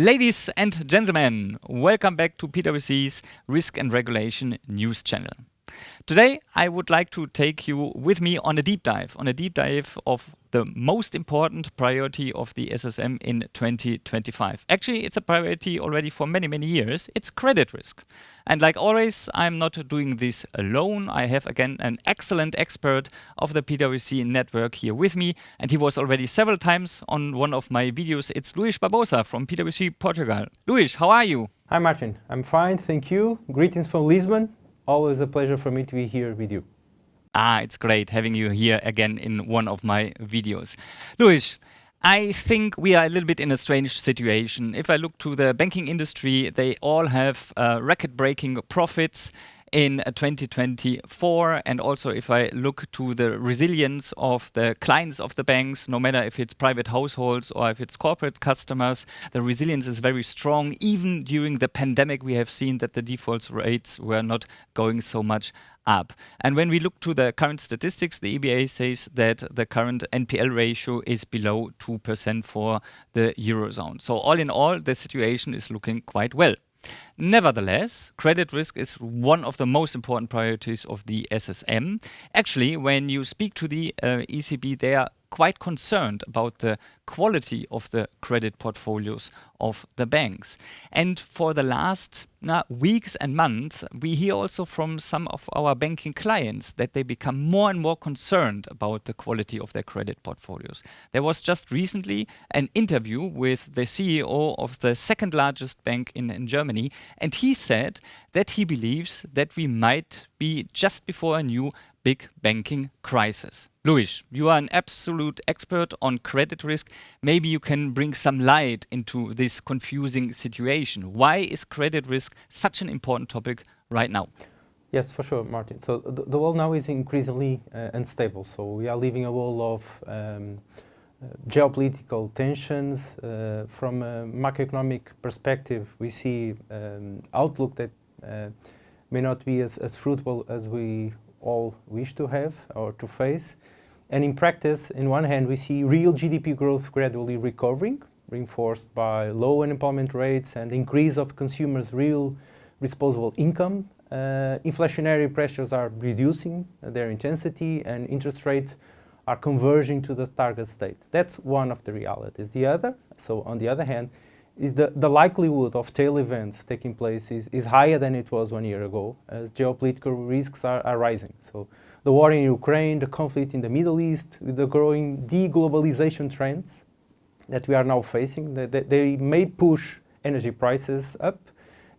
Ladies and gentlemen, welcome back to PwC's Risk and Regulation News Channel. Today, I would like to take you with me on a deep dive of the most important priority of the SSM in 2025. Actually, it's a priority already for many, many years. It's credit risk. And like always, I'm not doing this alone. I have again an excellent expert of the PwC network here with me, and he was already several times on one of my videos. It's Luís Barbosa from PwC Portugal. Luís, how are you? Hi Martin, I'm fine, thank you. Greetings from Lisbon. Always a pleasure for me to be here with you. It's great having you here again in one of my videos. Luís, I think we are a little bit in a strange situation. If I look to the banking industry, they all have record-breaking profits in 2024. And also if I look to the resilience of the clients of the banks, no matter if it's private households or if it's corporate customers, the resilience is very strong. Even during the pandemic, we have seen that the default rates were not going so much up. And when we look to the current statistics, the EBA says that the current NPL ratio is below 2% for the Eurozone. So all in all, the situation is looking quite well. Nevertheless, credit risk is one of the most important priorities of the SSM. Actually, when you speak to the ECB, they are quite concerned about the quality of the credit portfolios of the banks. And for the last weeks and months, we hear also from some of our banking clients that they become more and more concerned about the quality of their credit portfolios. There was just recently an interview with the CEO of the second largest bank in Germany, and he said that he believes that we might be just before a new big banking crisis. Luís, you are an absolute expert on credit risk. Maybe you can bring some light into this confusing situation. Why is credit risk such an important topic right now? Yes, for sure, Martin. So the world now is increasingly unstable. So we are living a world of geopolitical tensions. From a macroeconomic perspective, we see outlook that may not be as fruitful as we all wish to have or to face. And in practice, in one hand, we see real GDP growth gradually recovering, reinforced by low unemployment rates and increase of consumers' real disposable income. Inflationary pressures are reducing their intensity and interest rates are converging to the target state. That's one of the realities. The other, so on the other hand, is the likelihood of tail events taking place is higher than it was 1 year ago, as geopolitical risks are rising. So the war in Ukraine, the conflict in the Middle East, with the growing deglobalization trends that we are now facing, they may push energy prices up,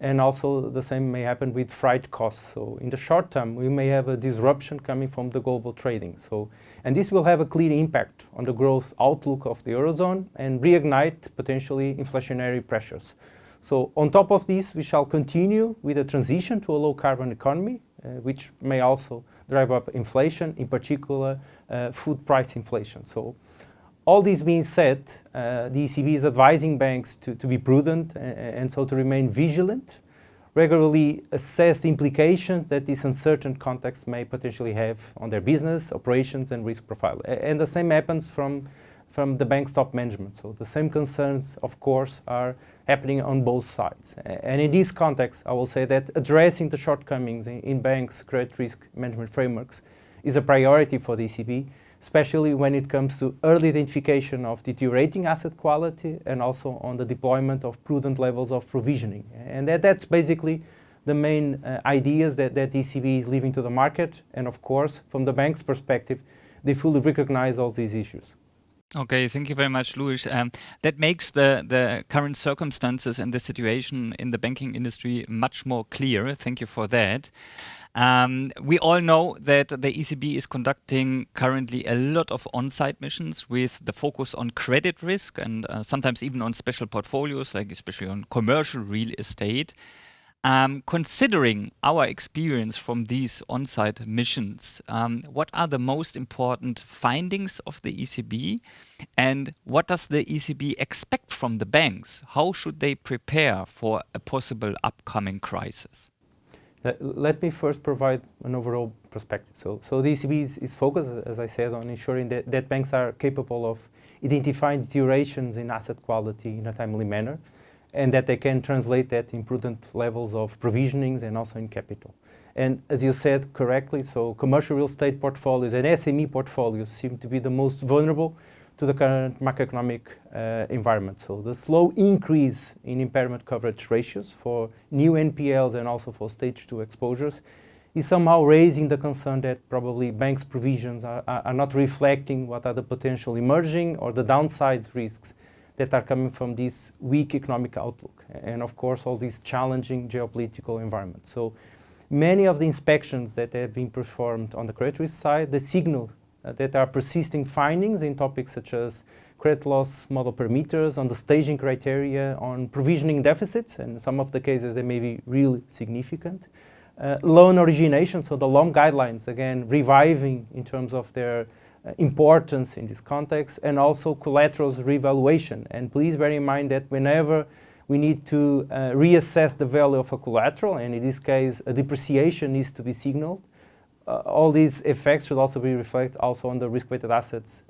and also the same may happen with freight costs. So in the short term, we may have a disruption coming from the global trading. And this will have a clear impact on the growth outlook of the Eurozone and reignite potentially inflationary pressures. So on top of this, we shall continue with a transition to a low carbon economy, which may also drive up inflation, in particular food price inflation. So all this being said, the ECB is advising banks to be prudent and so to remain vigilant, regularly assess the implications that this uncertain context may potentially have on their business, operations and risk profile. And the same happens from the bank's top management. So the same concerns, of course, are happening on both sides. And in this context, I will say that addressing the shortcomings in banks' credit risk management frameworks is a priority for the ECB, especially when it comes to early identification of deteriorating asset quality and also on the deployment of prudent levels of provisioning. And that's basically the main ideas that ECB is leaving to the market. And of course, from the bank's perspective, they fully recognize all these issues. Okay, thank you very much, Luís. That makes the current circumstances and the situation in the banking industry much more clear. Thank you for that. We all know that the ECB is conducting currently a lot of on-site missions with the focus on credit risk and sometimes even on special portfolios, like especially on commercial real estate. Considering our experience from these on-site missions, what are the most important findings of the ECB and what does the ECB expect from the banks? How should they prepare for a possible upcoming crisis? Let me first provide an overall perspective. So the ECB is focused, as I said, on ensuring that banks are capable of identifying deteriorations in asset quality in a timely manner and that they can translate that in prudent levels of provisionings and also in capital. And as you said correctly, so commercial real estate portfolios and SME portfolios seem to be the most vulnerable to the current macroeconomic environment. So the slow increase in impairment coverage ratios for new NPLs and also for stage 2 exposures is somehow raising the concern that probably banks' provisions are not reflecting what are the potential emerging or the downside risks that are coming from this weak economic outlook. And of course, all these challenging geopolitical environments. So many of the inspections that have been performed on the credit risk side, they signal that there are persisting findings in topics such as credit loss model parameters, on the staging criteria, on provisioning deficits, and in some of the cases they may be really significant. Loan origination, so the loan guidelines, again, reviving in terms of their importance in this context, and also collaterals revaluation. And please bear in mind that whenever we need to reassess the value of a collateral, and in this case a depreciation needs to be signaled, all these effects should also be reflected also on the risk-weighted assets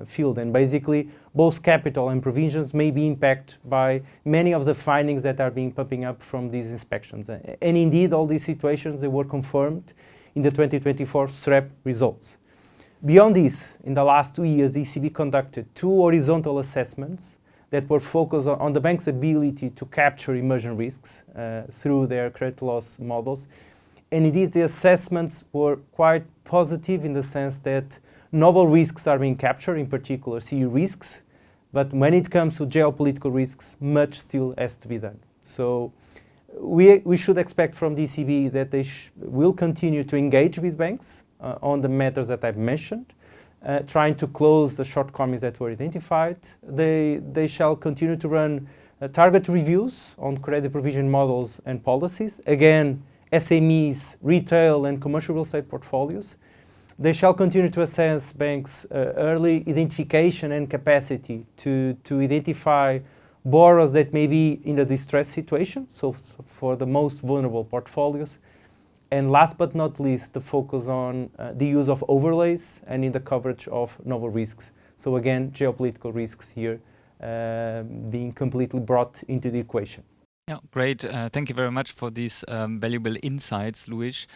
field. And basically, both capital and provisions may be impacted by many of the findings that are being popping up from these inspections. And indeed, all these situations, they were confirmed in the 2024 SREP results. Beyond this, in the last 2 years, the ECB conducted 2 horizontal assessments that were focused on the bank's ability to capture emerging risks through their credit loss models. And indeed, the assessments were quite positive in the sense that novel risks are being captured, in particular CE risks, but when it comes to geopolitical risks, much still has to be done. So we should expect from the ECB that they will continue to engage with banks on the matters that I've mentioned, trying to close the shortcomings that were identified. They shall continue to run target reviews on credit provision models and policies. Again, SMEs, retail and commercial real estate portfolios. They shall continue to assess banks' early identification and capacity to identify borrowers that may be in a distressed situation, so for the most vulnerable portfolios. And last but not least, the focus on the use of overlays and in the coverage of novel risks. So again, geopolitical risks here being completely brought into the equation. Yeah, great. Thank you very much for these valuable insights, Luís.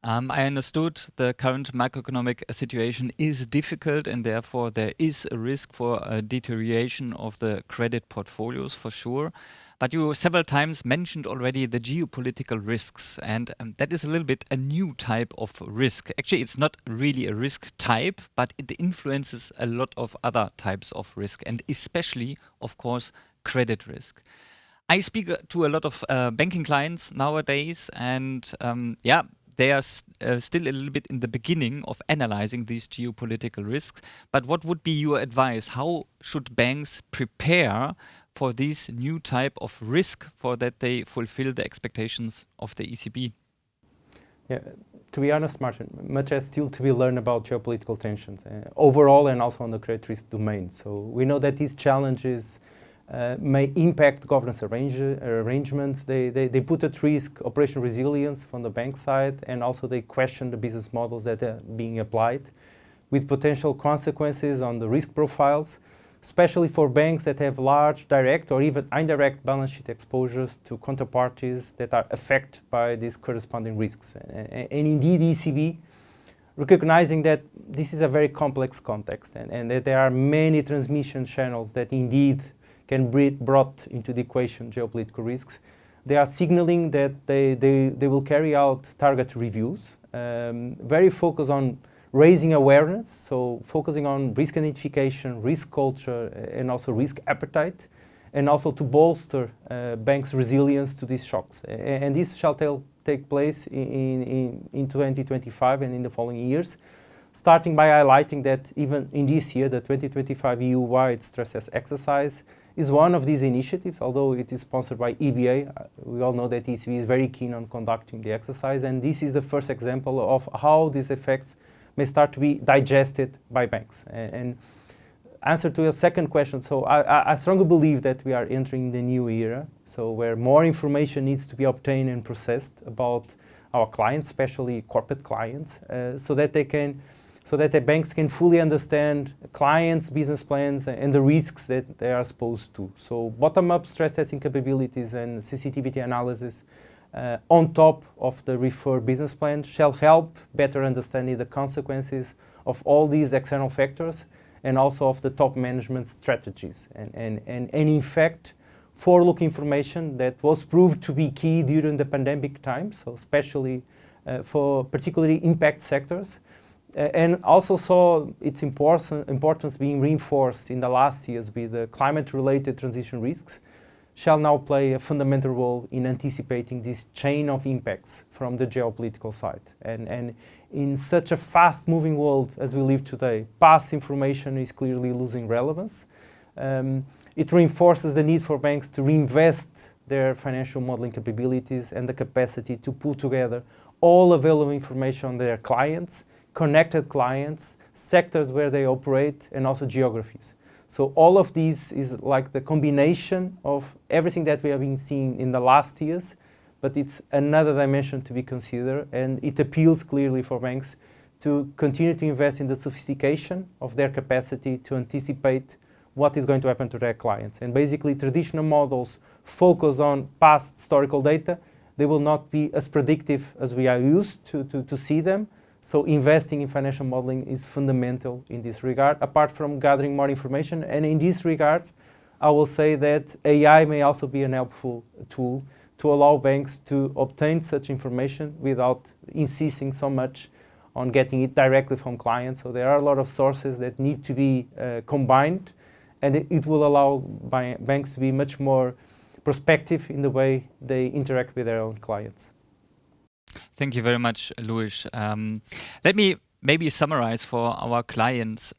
I understood the current macroeconomic situation is difficult and therefore there is a risk for a deterioration of the credit portfolios for sure. But you several times mentioned already the geopolitical risks, and that is a little bit a new type of risk. Actually, it's not really a risk type, but it influences a lot of other types of risk, and especially, of course, credit risk. I speak to a lot of banking clients nowadays, and they are still a little bit in the beginning of analyzing these geopolitical risks. But what would be your advice? How should banks prepare for this new type of risk for that they fulfill the expectations of the ECB? Yeah, to be honest, Martin, much has still to be learned about geopolitical tensions overall and also on the credit risk domain. So we know that these challenges may impact governance arrangements. They put at risk operational resilience from the bank side, and also they question the business models that are being applied, with potential consequences on the risk profiles, especially for banks that have large direct or even indirect balance sheet exposures to counterparties that are affected by these corresponding risks. And indeed, ECB, recognizing that this is a very complex context and that there are many transmission channels that indeed can be brought into the equation geopolitical risks, they are signaling that they will carry out target reviews, very focused on raising awareness, so focusing on risk identification, risk culture, and also risk appetite, and also to bolster banks' resilience to these shocks. And this shall take place in 2025 and in the following years, starting by highlighting that even in this year, the 2025 EU-wide stress test exercise is one of these initiatives, although it is sponsored by EBA. We all know that ECB is very keen on conducting the exercise, and this is the first example of how these effects may start to be digested by banks. And answer to your second question, so I strongly believe that we are entering the new era, so where more information needs to be obtained and processed about our clients, especially corporate clients, so that they can so that the banks can fully understand clients' business plans and the risks that they are exposed to. So bottom-up stress testing capabilities and sensitivity analysis on top of the refer business plan shall help better understanding the consequences of all these external factors and also of the top management strategies. And in fact, forward-looking information that was proved to be key during the pandemic time, so especially for particularly impact sectors, and also saw its importance being reinforced in the last years with the climate-related transition risks, shall now play a fundamental role in anticipating this chain of impacts from the geopolitical side. And in such a fast-moving world as we live today, past information is clearly losing relevance. It reinforces the need for banks to reinvest their financial modeling capabilities and the capacity to pull together all available information on their clients, connected clients, sectors where they operate, and also geographies. So all of these is like the combination of everything that we have been seeing in the last years, but it's another dimension to be considered, and it appeals clearly for banks to continue to invest in the sophistication of their capacity to anticipate what is going to happen to their clients. And basically, traditional models focus on past historical data. They will not be as predictive as we are used to see them. So investing in financial modeling is fundamental in this regard, apart from gathering more information. And in this regard, I will say that AI may also be an helpful tool to allow banks to obtain such information without insisting so much on getting it directly from clients. So there are a lot of sources that need to be combined, and it will allow banks to be much more prospective in the way they interact with their own clients. Thank you very much, Luís. Let me maybe summarize for our clients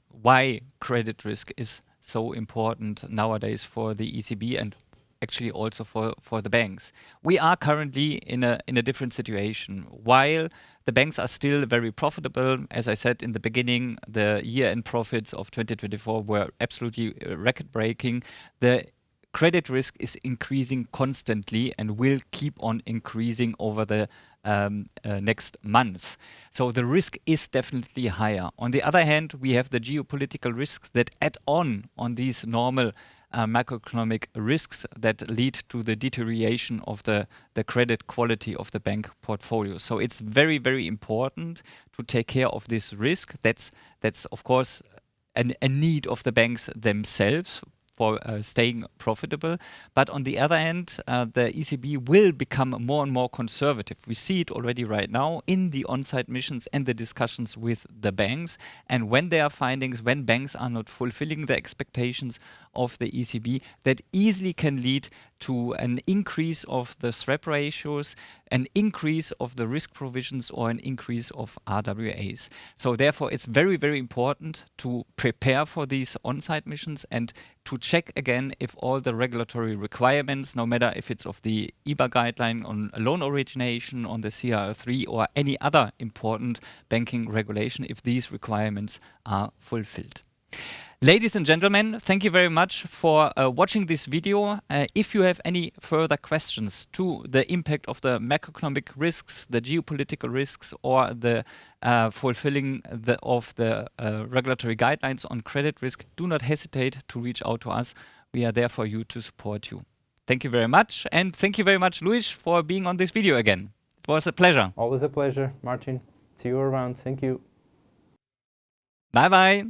why credit risk is so important nowadays for the ECB and actually also for the banks. We are currently in a different situation. While the banks are still very profitable, as I said in the beginning, the year-end profits of 2024 were absolutely record-breaking. The credit risk is increasing constantly and will keep on increasing over the next months. So the risk is definitely higher. On the other hand, we have the geopolitical risks that add on these normal macroeconomic risks that lead to the deterioration of the credit quality of the bank portfolio. So it's very, very important to take care of this risk. That's of course a need of the banks themselves for staying profitable. But on the other hand, the ECB will become more and more conservative. We see it already right now in the on-site missions and the discussions with the banks. And when there are findings, when banks are not fulfilling the expectations of the ECB, that easily can lead to an increase of the SREP ratios, an increase of the risk provisions, or an increase of RWAs. So therefore, it's very, very important to prepare for these on-site missions and to check again if all the regulatory requirements, no matter if it's of the EBA guideline on loan origination, on the CRR3, or any other important banking regulation, if these requirements are fulfilled. Ladies and gentlemen, thank you very much for watching this video. If you have any further questions to the impact of the macroeconomic risks, the geopolitical risks, or the fulfilling of the regulatory guidelines on credit risk, do not hesitate to reach out to us. We are there for you to support you. Thank you very much. And thank you very much, Luís, for being on this video again. It was a pleasure. Always a pleasure, Martin. See you around. Thank you. Bye-bye.